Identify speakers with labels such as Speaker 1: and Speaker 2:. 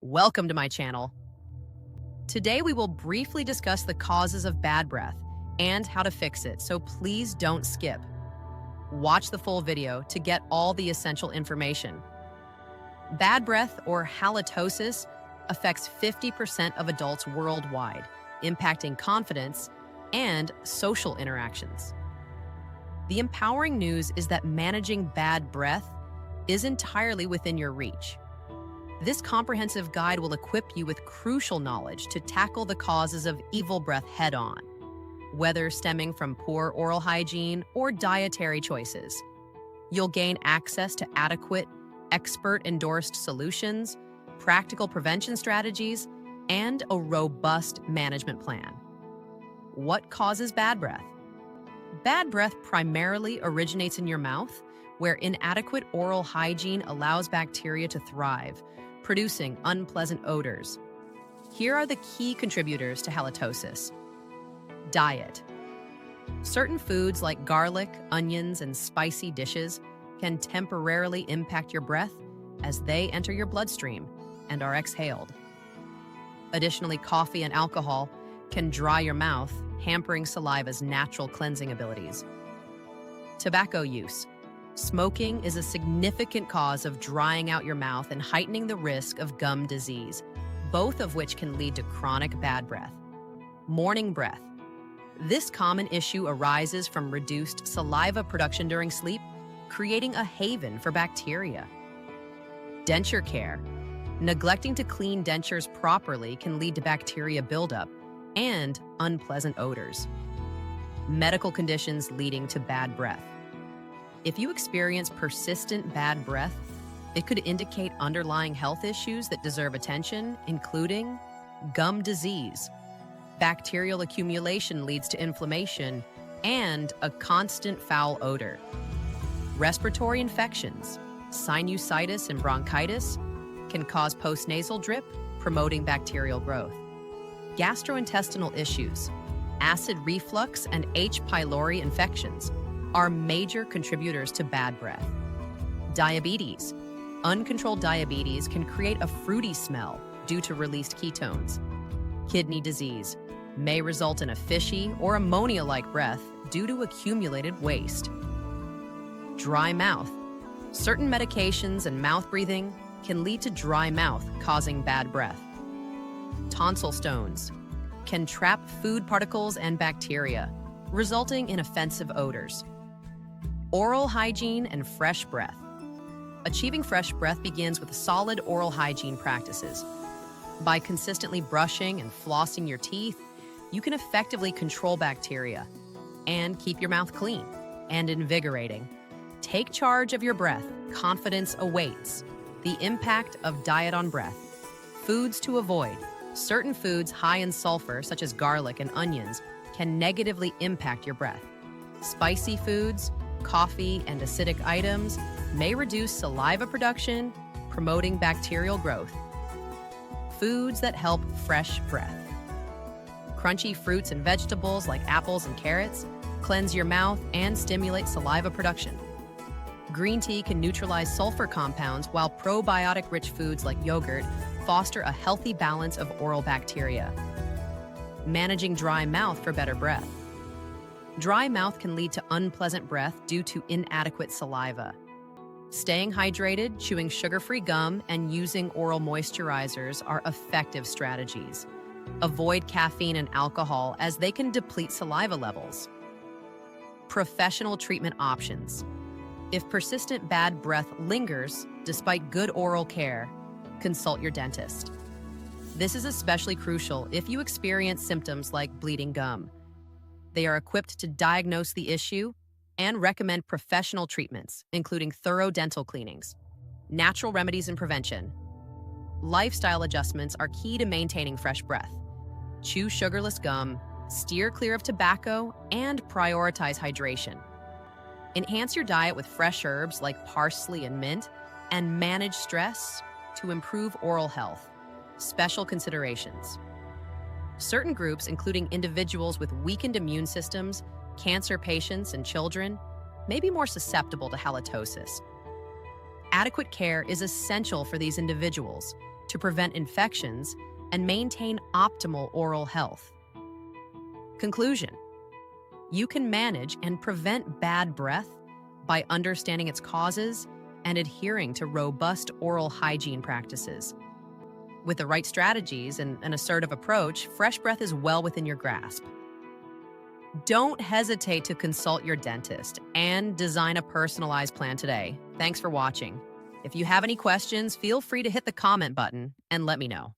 Speaker 1: Welcome to my channel. Today we will briefly discuss the causes of bad breath and how to fix it, so please don't skip. Watch the full video to get all the essential information. Bad breath, or halitosis, affects 50% of adults worldwide, impacting confidence and social interactions. The empowering news is that managing bad breath is entirely within your reach. This comprehensive guide will equip you with crucial knowledge to tackle the causes of evil breath head-on, whether stemming from poor oral hygiene or dietary choices. You'll gain access to adequate, expert-endorsed solutions, practical prevention strategies, and a robust management plan. What causes bad breath? Bad breath primarily originates in your mouth, where inadequate oral hygiene allows bacteria to thrive, producing unpleasant odors. Here are the key contributors to halitosis. Diet. Certain foods like garlic, onions, and spicy dishes can temporarily impact your breath as they enter your bloodstream and are exhaled. Additionally, coffee and alcohol can dry your mouth, hampering saliva's natural cleansing abilities. Tobacco use. Smoking is a significant cause of drying out your mouth and heightening the risk of gum disease, both of which can lead to chronic bad breath. Morning breath. This common issue arises from reduced saliva production during sleep, creating a haven for bacteria. Denture care. Neglecting to clean dentures properly can lead to bacteria buildup and unpleasant odors. Medical conditions leading to bad breath. If you experience persistent bad breath, it could indicate underlying health issues that deserve attention, including gum disease. Bacterial accumulation leads to inflammation and a constant foul odor. Respiratory infections, sinusitis and bronchitis, can cause postnasal drip, promoting bacterial growth. Gastrointestinal issues, acid reflux, and H. pylori infections are major contributors to bad breath. Diabetes. Uncontrolled diabetes can create a fruity smell due to released ketones. Kidney disease may result in a fishy or ammonia-like breath due to accumulated waste. Dry mouth. Certain medications and mouth breathing can lead to dry mouth, causing bad breath. Tonsil stones can trap food particles and bacteria, resulting in offensive odors. Oral hygiene and fresh breath. Achieving fresh breath begins with solid oral hygiene practices. By consistently brushing and flossing your teeth, you can effectively control bacteria and keep your mouth clean and invigorating. Take charge of your breath. Confidence awaits. The impact of diet on breath. Foods to avoid. Certain foods high in sulfur, such as garlic and onions, can negatively impact your breath. Spicy foods, coffee, and acidic items may reduce saliva production, promoting bacterial growth. Foods that help fresh breath. Crunchy fruits and vegetables like apples and carrots cleanse your mouth and stimulate saliva production. Green tea can neutralize sulfur compounds, while probiotic-rich foods like yogurt foster a healthy balance of oral bacteria. Managing dry mouth for better breath. Dry mouth can lead to unpleasant breath due to inadequate saliva. Staying hydrated, chewing sugar-free gum, and using oral moisturizers are effective strategies. Avoid caffeine and alcohol as they can deplete saliva levels. Professional treatment options. If persistent bad breath lingers despite good oral care, consult your dentist. This is especially crucial if you experience symptoms like bleeding gum. They are equipped to diagnose the issue and recommend professional treatments, including thorough dental cleanings. Natural remedies and prevention. Lifestyle adjustments are key to maintaining fresh breath. Chew sugarless gum, steer clear of tobacco, and prioritize hydration. Enhance your diet with fresh herbs like parsley and mint, and manage stress to improve oral health. Special considerations. Certain groups, including individuals with weakened immune systems, cancer patients, and children, may be more susceptible to halitosis. Adequate care is essential for these individuals, to prevent infections and maintain optimal oral health. Conclusion: you can manage and prevent bad breath by understanding its causes and adhering to robust oral hygiene practices. With the right strategies and an assertive approach, fresh breath is well within your grasp. Don't hesitate to consult your dentist and design a personalized plan today. Thanks for watching. If you have any questions, feel free to hit the comment button and let me know.